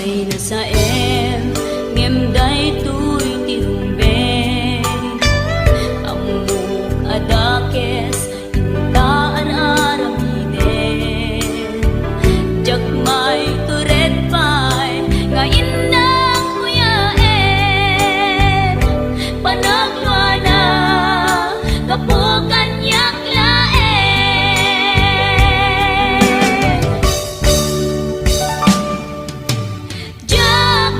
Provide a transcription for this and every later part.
Ay nasaem ngem daytoy ti rumben amok adakes intaan aramiden jagmay tured pay nga indang kuyaen panagwana kapukan yaklaen jak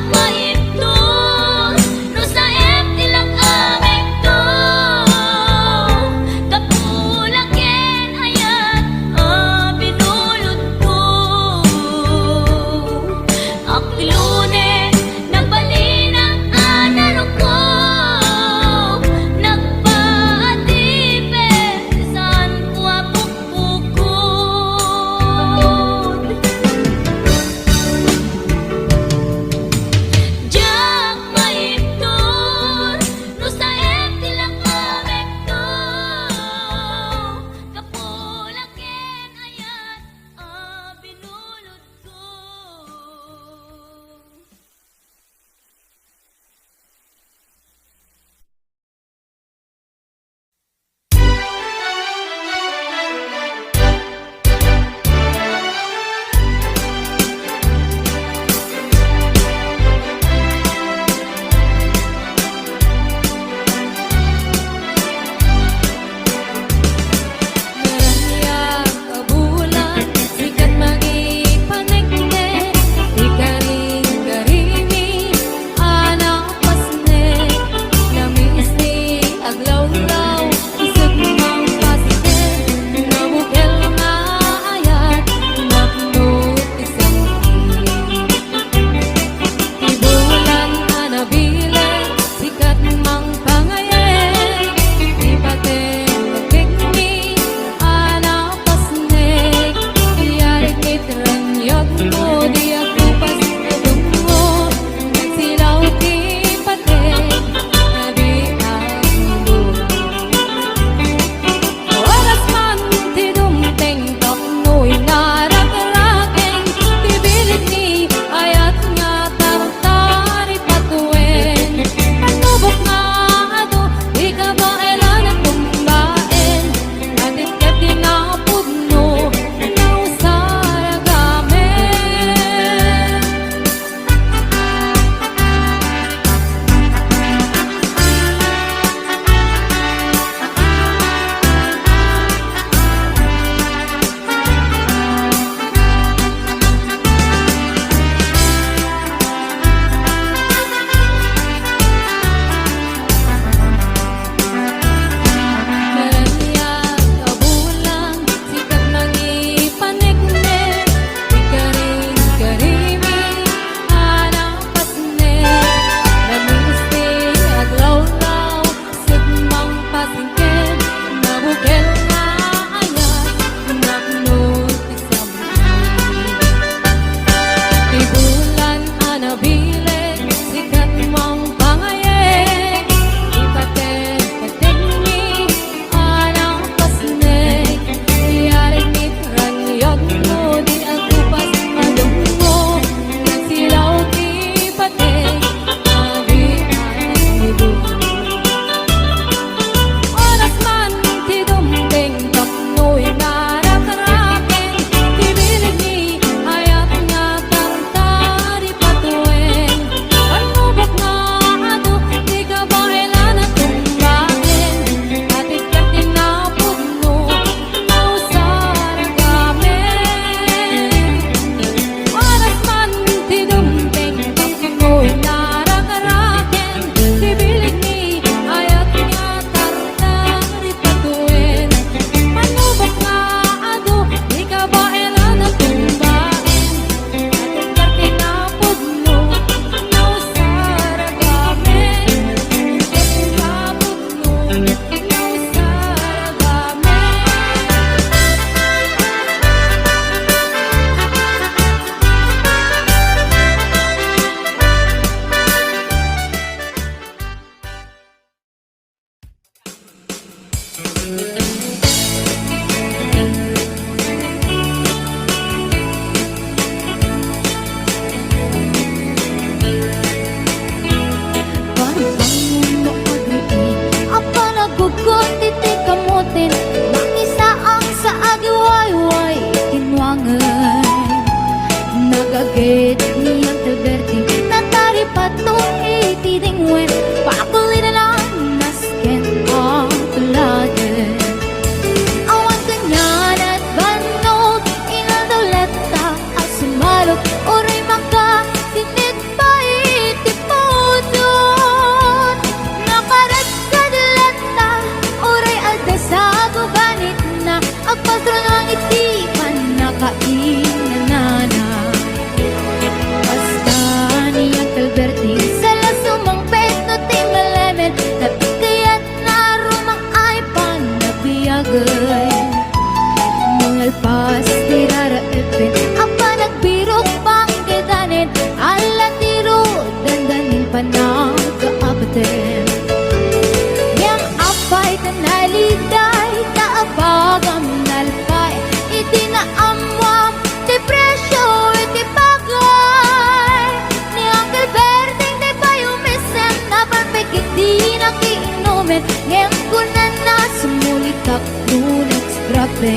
se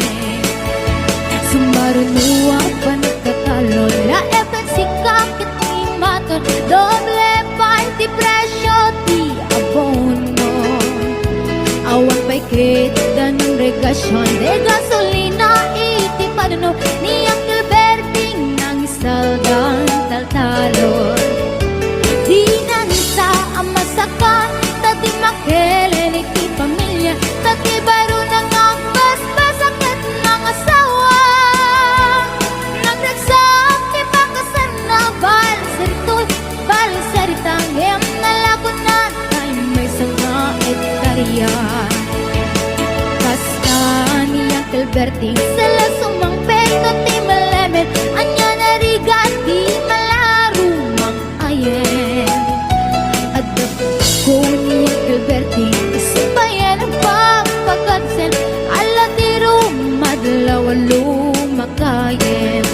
Sumarunua pa nagtatalo La efensi kakit ni maton Doble party presyo di abono Awan pa'y kita ng regasyon De gasolina iti padano Ni Uncle Berting ng isaldang taltalon Di na nisa ang masakan Tati makelen iti pamilya Tati baro nang ang basbasakit ng asawa Nagregsam ni bakasan na balisaritang Em nalakot na tayo may sanga etarya Kasta ni Uncle Berting Sala sumang peto ti malemen Anya nariga di malarumang ayen Adap ko ni Uncle Berting Isibayan ang papagansen Ala di rumadlaw lumakayen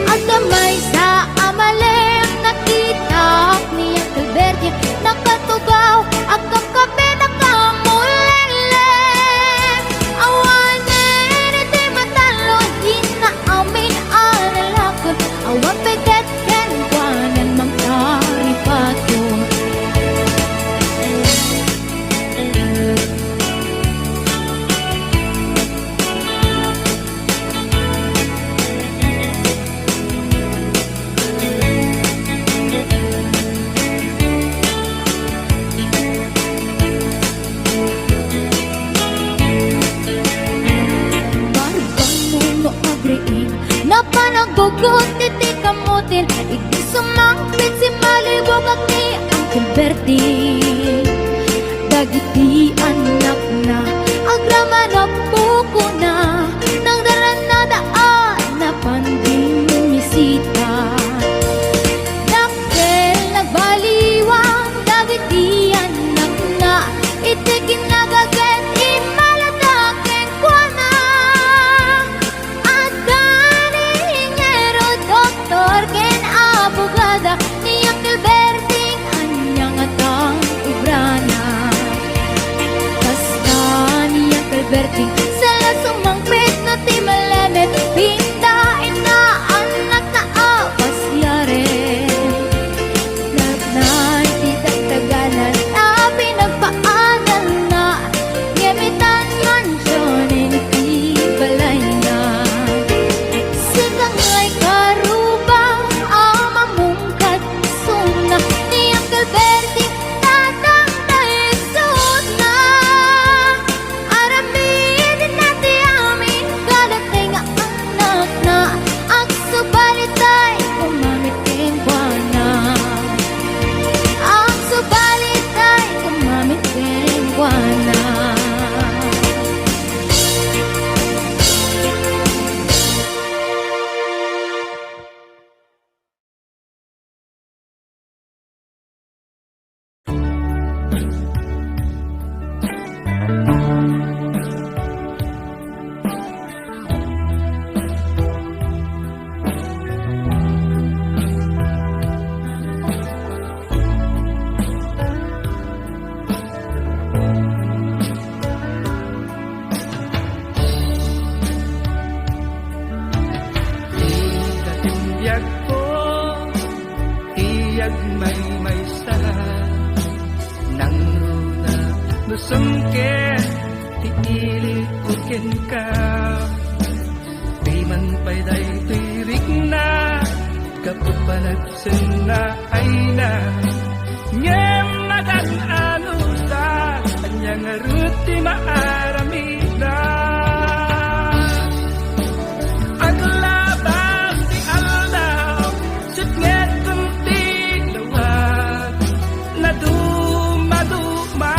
Agamay sa amalem Nakita ni Uncle Berting Nakatugaw Agam kape nakamulele Awanin iti matalo Di na amin analakot Awan peget ken kwanan mang taripato Napanagugot iti kamutin Iti sumangpit si malibog at ni Uncle Berting Dagiti anak na Agraman na puko na Nang daran na daan na panding misita Dakkel nagbaliwang Dagiti anak na Iti kinagaget imalatakin ko na At kaningero doktor ken abogada Ni Uncle Berting anyang atang ibrana Kasta ni Uncle Berting Sala sumangpit na ti malemet Pindain na anak na apasyaren Lagnay ti dagdaganan Na pinagpaanan na Yemitan mansyonin iti balay na Sigang ay karubang amamungkat suna Ni Uncle Berting tatang taisod na Aramin nati amin kadating anak na Agsubalitay kumamiting buwana Agsubalitay kumamiting buwana Tiyag ko, tiyag may sa Nang runa nusungket, tiilit ukin ka Di man pa'y day tirik na Kapag panagsin na ay na Ngem magan-ano sa Anyang aruti maaramida Aglabas di alaw Sitnget kong tiglawag Na dumaduma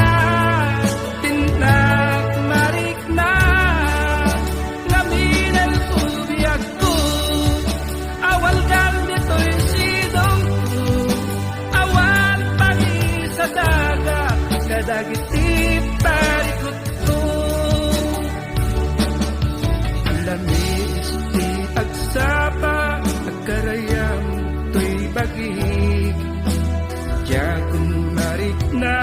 Tinag marik na Ngamin ang ubiyag ko Awal gal nito'y sidong ko Awal pagi sa daga Kadagitip tarikot ko Lamis di agsapa Agkarayam to'y bagig Diyakong marik na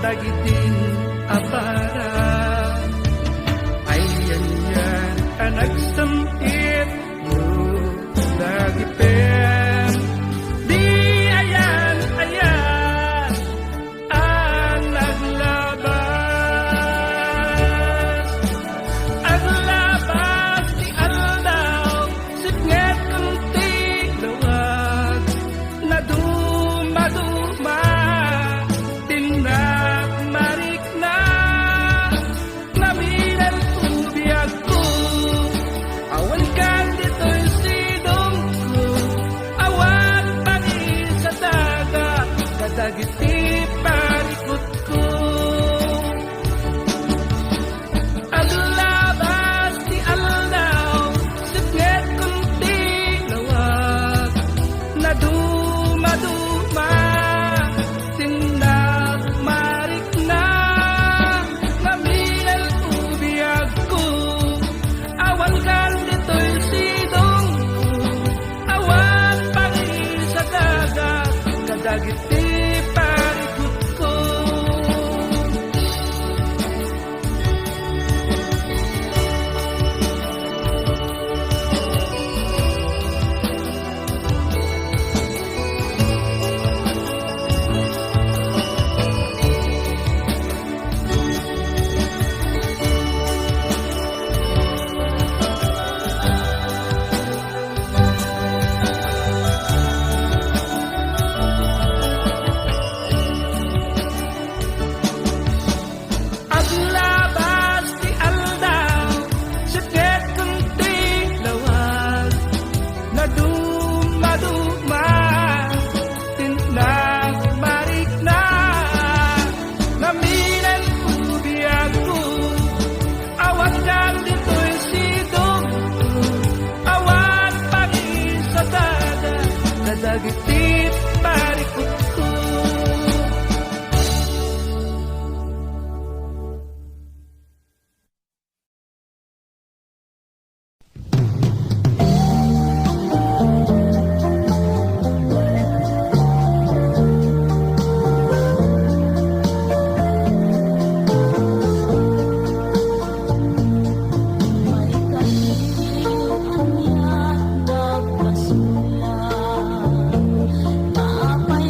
Tagitin apara Ay dumaduma tinagmarik na ngaminal ubiyag ko awan kan dito'y sidong awan pangin sa dagat kadagiti parikot ko Aglabas ti aldaw sakit kunti lawag na dumaduma tinagmarik na naminan ubiyag ko awan kan dito'y sidong awan pangin sa dagat kadagiti parikot ko May kalimutan niya nagpasulan, maapay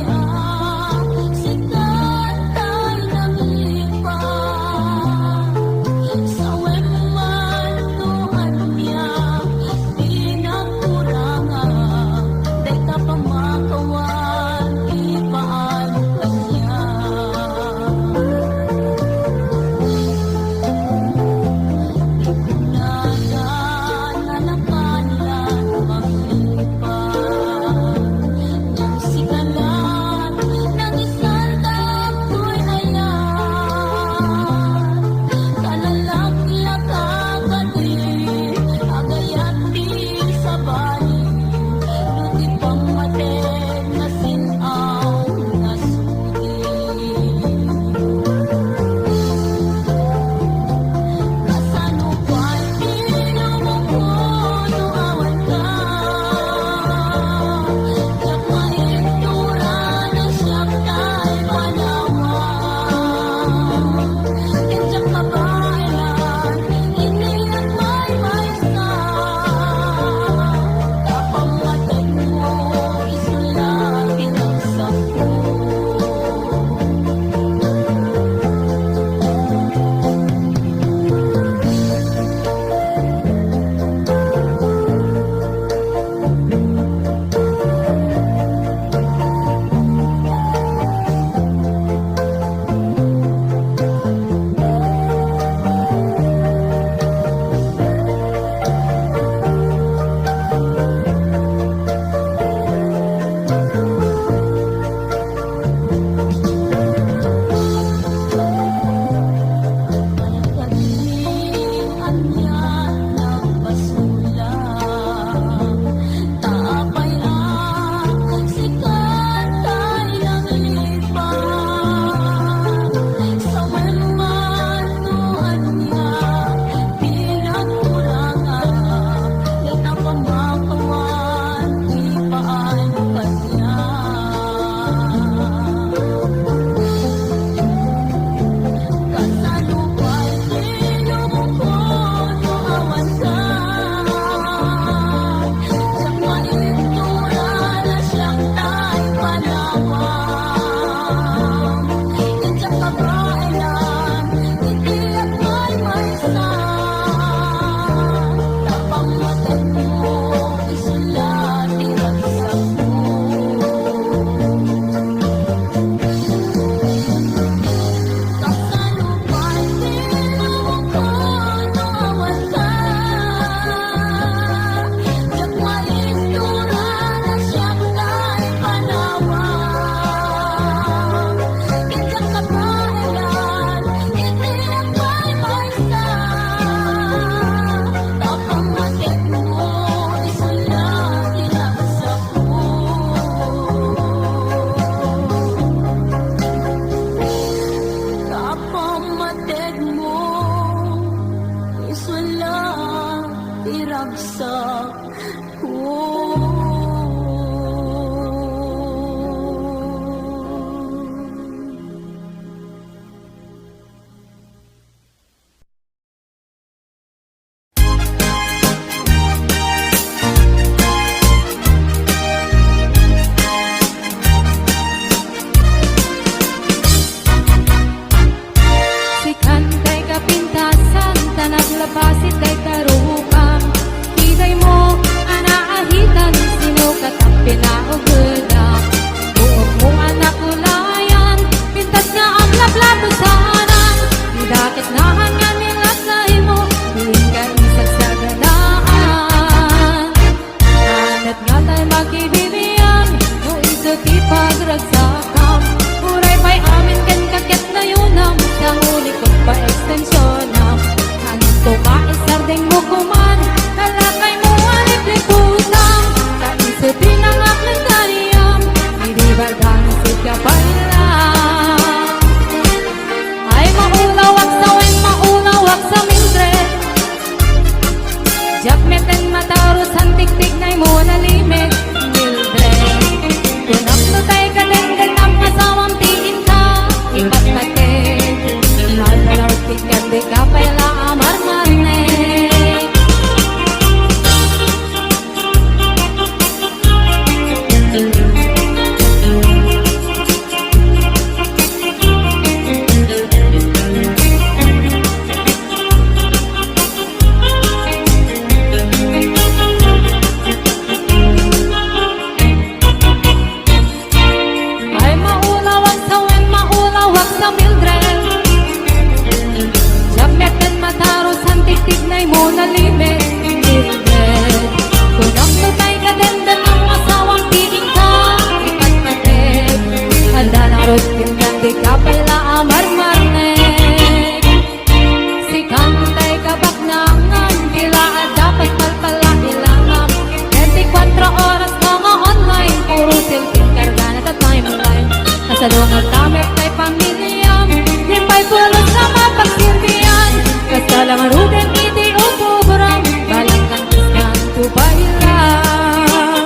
Sa lungang tamek kay pamilyam Di pa'y pulos sa mapagsilbihan Basta lang ruden iti upuburam Balang kantis ng tubay lang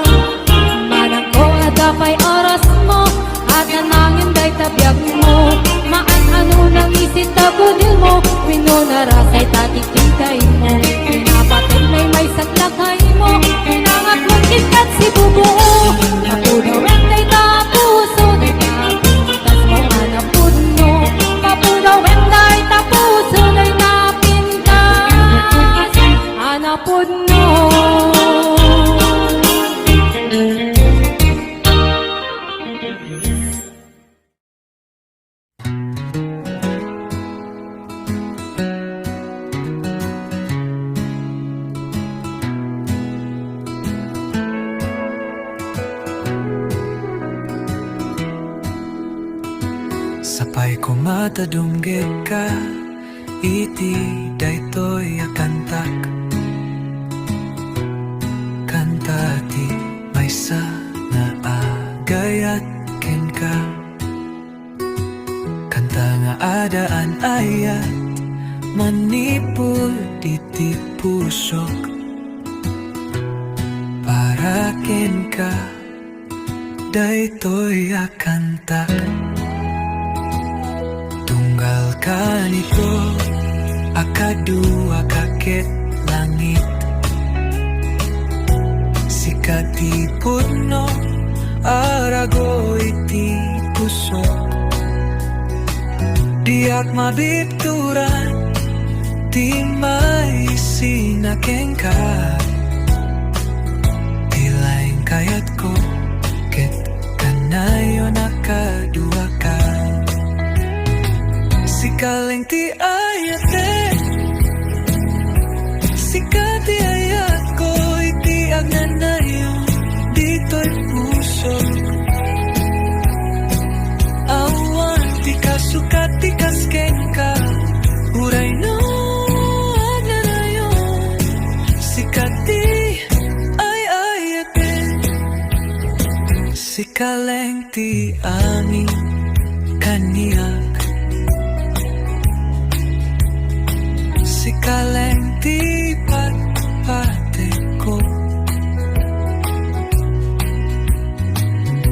Manang ko adapay oras mo At nanangin day tabiyag mo Maan-ano nang isin tabudil mo Winunarasay tatikintay mo Pinapatid may saglakay mo Pinangat mong kitkat si bubuo Napuno ang day tapuso Day napintas mo anapuno Napuno ang day tapuso Day napintas anapuno Sapay ko matadunggit ka iti daytoy akantak Kantati maysa na agayat ken ka Kanta nga adaan ayat manipul iti pusok Para ken ka daytoy akantak Tunggal kanito akadua kaket langit Sikati puno arago iti puso Diak mabituran ti may sinakeng ka Tilaing kayat ko ket kanayo nakadua ka Sikaling ti ayate Sikati ayat ko iti agnanayo Dito'y puso Awan ti kasukat ti kasken ka Uray no agnanayo Sikati ay ayate Sikaleng ti amin kaniyak Sikaleng ti patpate ko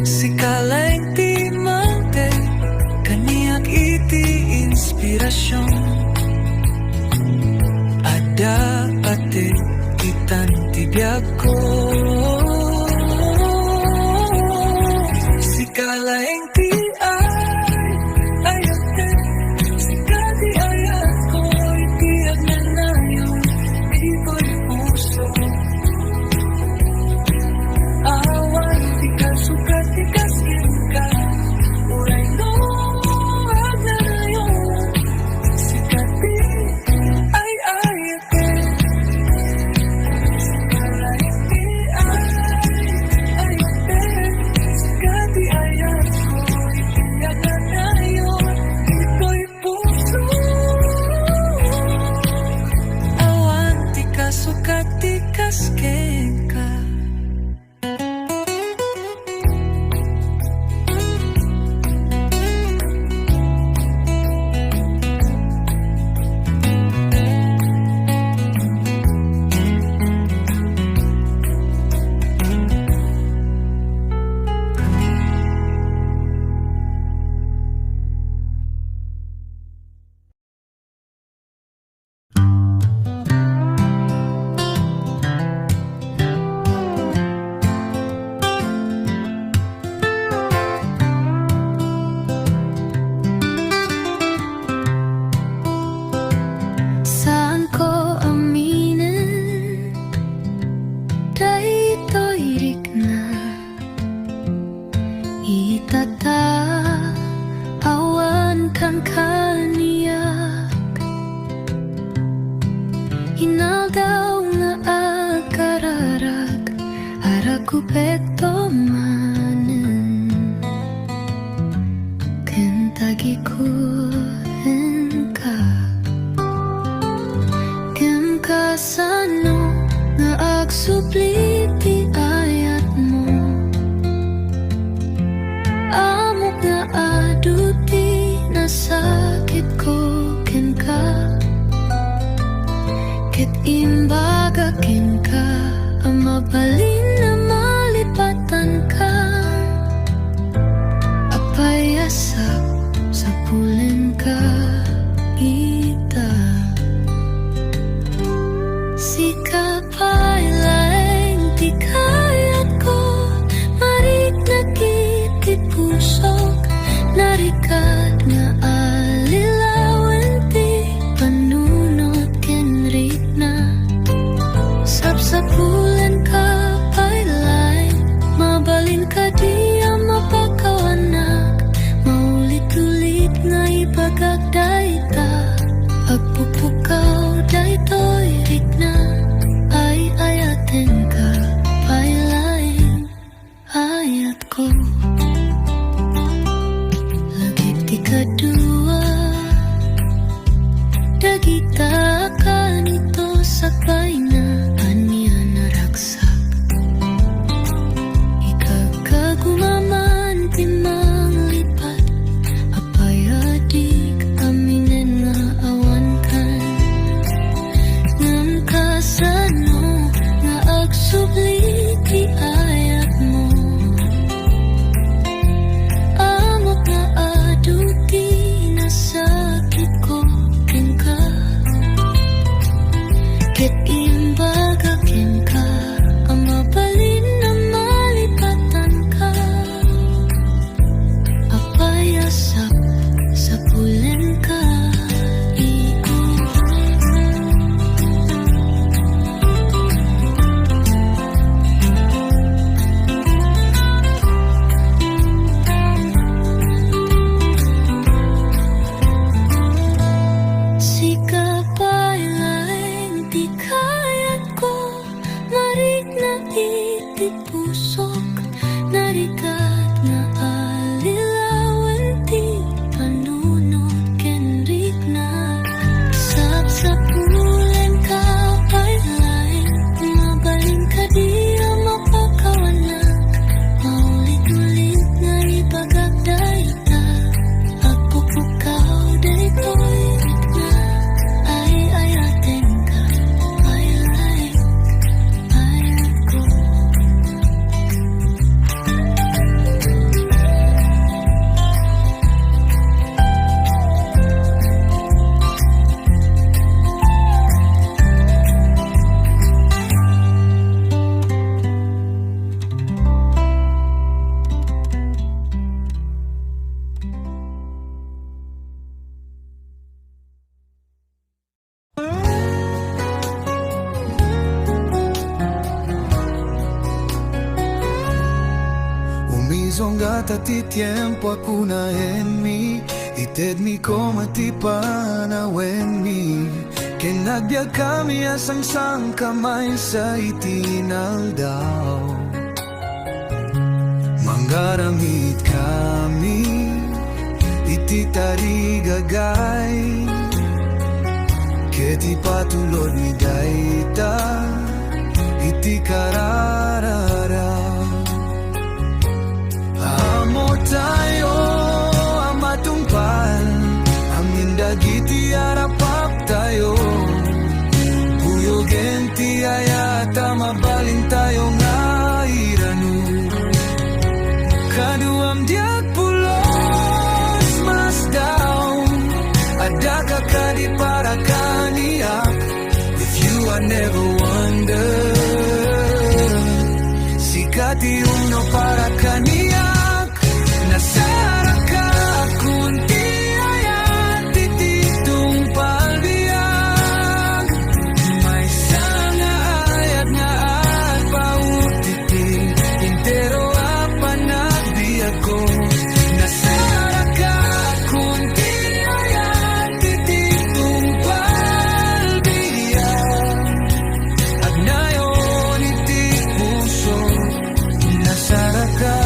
Sikaleng ti mante Kaniyak iti inspirasyon Ada pati itan ti biyag ko Sikaleng ti ayate Sikati ayat ko iti agnanayo Ito'y puso Awan ti kasukat ti kaskin ka Uray no agnanayo Sikati ay ayate Sikalay ti ayate Sikati ayat ko iti agnanayo Ito'y puso Awan ti kasukat ti kasken ka Saan ko aminin Dayto'y rikna Itata awan kan kaniyak Hinaldaw nga agkararag Aragupekto manen Kentagi ko ka Kem kasano nga agsupli ti ayat mo Amok nga sakit ko ken ka, ket imbaga ken ka, ang mabalin na malipatan ka, apayasap sa pulen ka ita. Sikapay laeng di kayat ko, marik nakikit pusok, narikat nga alilawan ti panunot kenrik na. Sapsapulan ka pailay, mabalin ka di ang mapakawanak, maulit-ulit nga ipagagday ta, agpupukaw daytoy rik na, ay ayaten ka pailaing ayat ko. Lagit di kadua, dagita ka nito sakay na anya naraksak, ikagkagumaman timang lipat, apayadik aminen nga awan kan, ngam kasano nga agsubli ti ayat mo, amok nga aduti na sakit ko ken ka, ket imbaga ken ka, ang mabalin na malipatan ka, apayasap sa pulen ka iko. Sikapay laeng di kayat ko, marik na itik pusok, narikat nga alilawan ti panunot kenrik na. Sapsapulan ka pailaing, mabalin ka di ang mapakawanak, maulit-ulit nga ipagagday ta, agpupukaw daytoy rik na, ay ayaten ka pailaing ayat ko. Umizongata ti tiempo akuna en mi, ited mi como ti panawen mi, kinagbiag kami asang sang kamay sa itinaldaw, manggaramit kami iti tarigagay, keti patulod ni dayta iti kararara. Amo tayo ang matungpal, ang indagiti arapap tayo, buyogen ti ayata mabalin tayo nga iranu, kaduam diag pulos mas down, adaka kadi para kaniak, if you are never wonder, sikati uno para kaniak, nasara ka kunti ayat tititong palbiag, may sanga ayat nga at pautiting, intero apanagbiag ko, nasara ka kunti ayat tititong palbiag, at nayon iti puso, nasara ka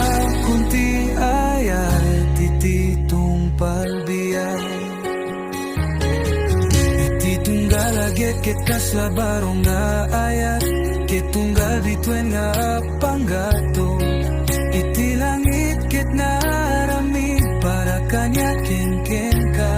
kunti ayat tititong palbiag, ititunggal agit ket kaslabarong nga ayat, kitunggal bituen nga panggato, iti langit ket naramid para kanya ken ka,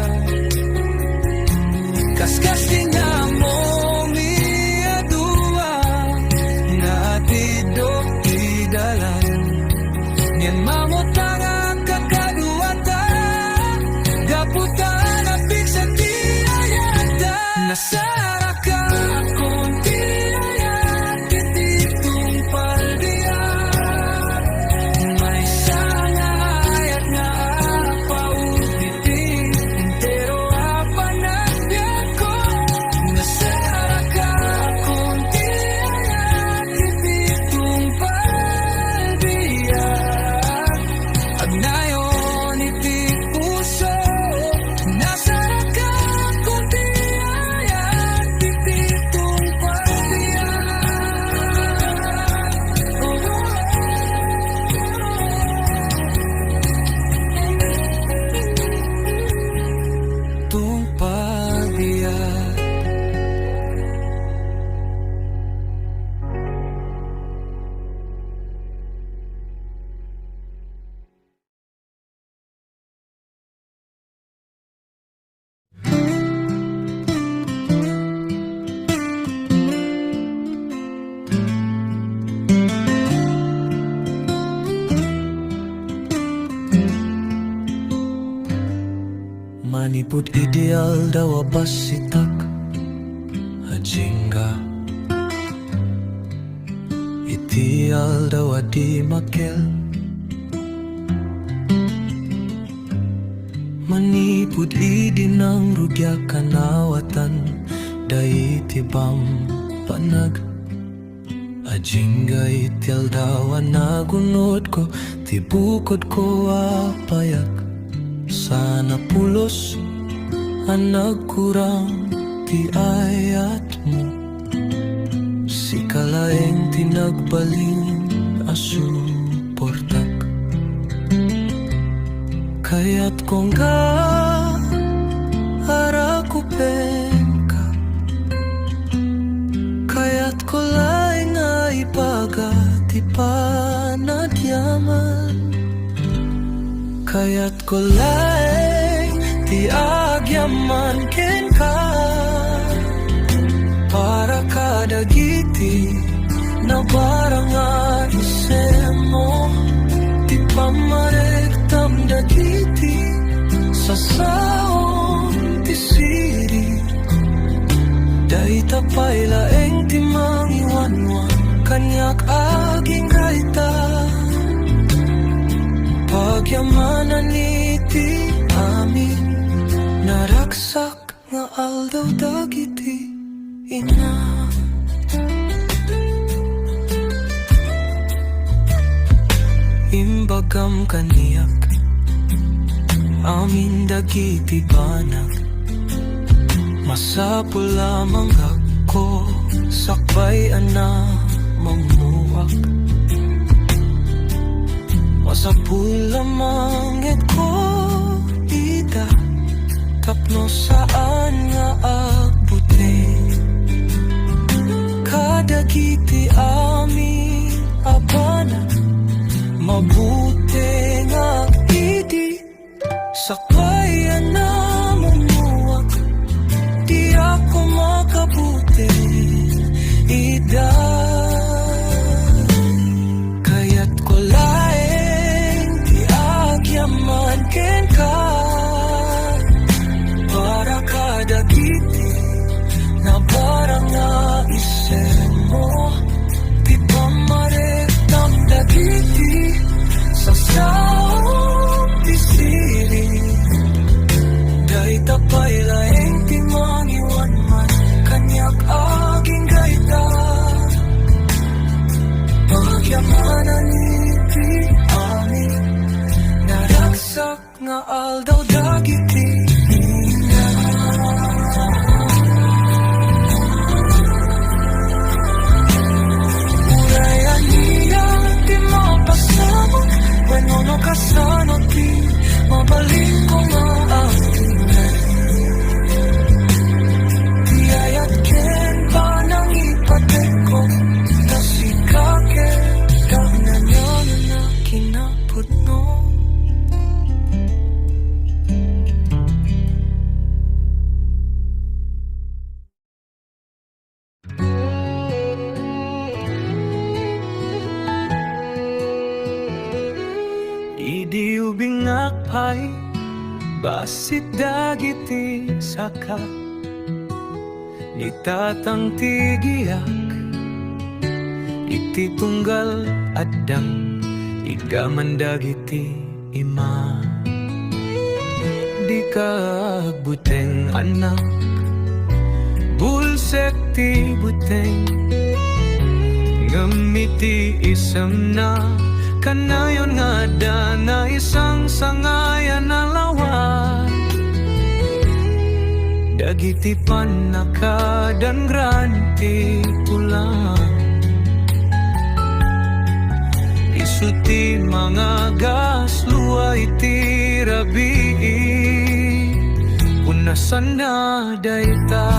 Manipud ideal daw abasitak Ajinga Ideal daw adi makel Manipud idinang rugya kanawatan Dai tibam panag Ajinga itil daw nagunod ko Tibukod ko apayak Sana pulos ang nagkurang ti ayat mo Si kalaeng tinagbaling asuportak Kaya't kung ka harakupen ka Kaya't ko laing nga ipagati panadyaman Kaya't ko laing ti agyaman ken ka Para kadagiti na barang isem mo Ti pamarektam dagiti sa saon ti siri Dahil tapay laeng ti mangiwanwan Kanyak aging kaita Pagyamanan iti amin Naraksak nga aldaw dagiti ina Imbagam kaniyak Amin dagiti banag Masapul lamang ako Sakbay ana mamuwak Masapul lamang ko ida Tapno saan nga agbuti Kadagiti amin abana Mabuti nga idi Sakbay na mumuwak Di ako makabuti ida Kaya't ko laeng di agyaman ken ka Para kadagiti na barang na isem mo Di pamarektam dagiti sa saong ti siri Dahil tapay laeng ti mangiwan man Kanyak aging gaita Pagyamanan iti amin Naraksak nga aldaw dagiti Urayan niya ti mapasama Wenono kasano ti mabalik ko nga aking Ti ayat ken pa nang ipatek ko Nasikake kang nanyanan na kinapot mo Idi ubing akpay basit dagiti saka Nitatang tigiyak iti tunggal addang Igaman dagiti ima Di kagbuteng anak Bulsek ti buteng Ngamiti isang na Kanayon nga da na isang sangayan na lawan Dagiti panakadan granti pulang Isuti mga gas luay ti rabi Unasan na dayta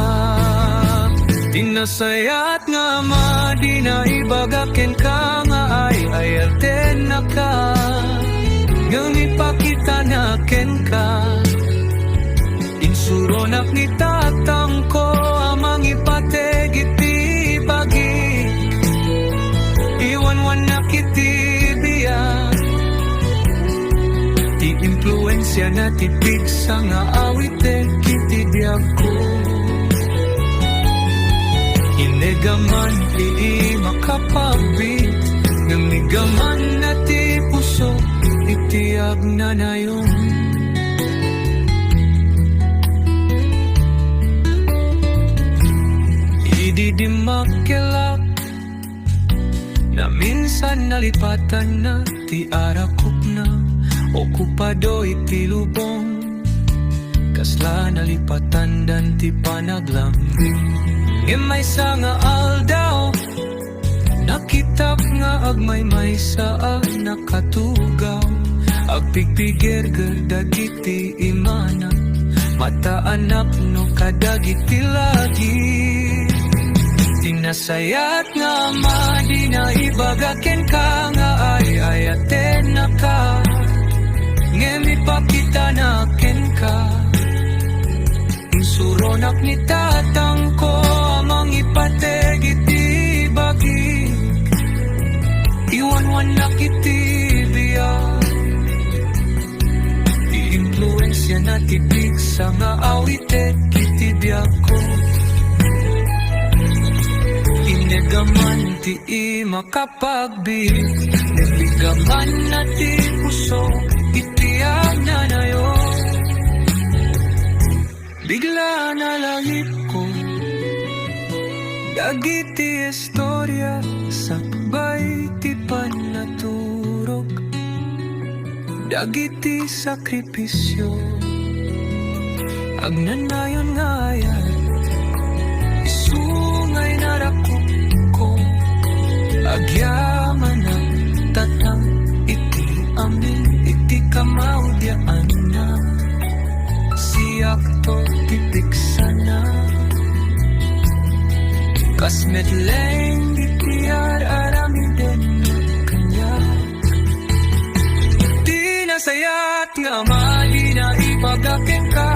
Dinasayat nga di na ibagakin ka nga ay ayalten na ka Ngang ipakita na ken ka Insuronak ni tatang ko amang ipateg iti bagi Iwan-wan na kiti biya Ti influence Impluensya na tipik sa nga awit kitidyak ko. Inegaman ii makapabit, gamigaman na ti puso, itiyag na na yun. Ididimakilak na minsan nalipatan na ti arakop na okupado iti lubong, kasla nalipatan dan ti panaglambing. Ngem sa nga aldaw nakitap nga agmay sa nakatugaw, agpigpigir dagiti imana, mataanap no kadagiti lagi. Tinasayat nga madi na ibagaken ka nga ay ayaten na ka, ngem ipakita na ken ka. Insuronak ni tatang ko amang ipateg iti bagi, iwanwan na kiti biyak. Di-influensya na tipik sa nga awite kiti biyak ko. Inegaman ti makapagbit, nebigaman na ti puso, itiyag na na yun. Bigla na langit ko, dagiti istorya, sakbay ti panaturog, dagiti sakripisyo, agnanayon nga yan, isungay narakop ko, agyaman ang tatang iti amin, iti kamaudyaan na, siyak to tipik sana, kasmet leng itiar arami din kanya. Di nasayat nga mali na ipagakin ka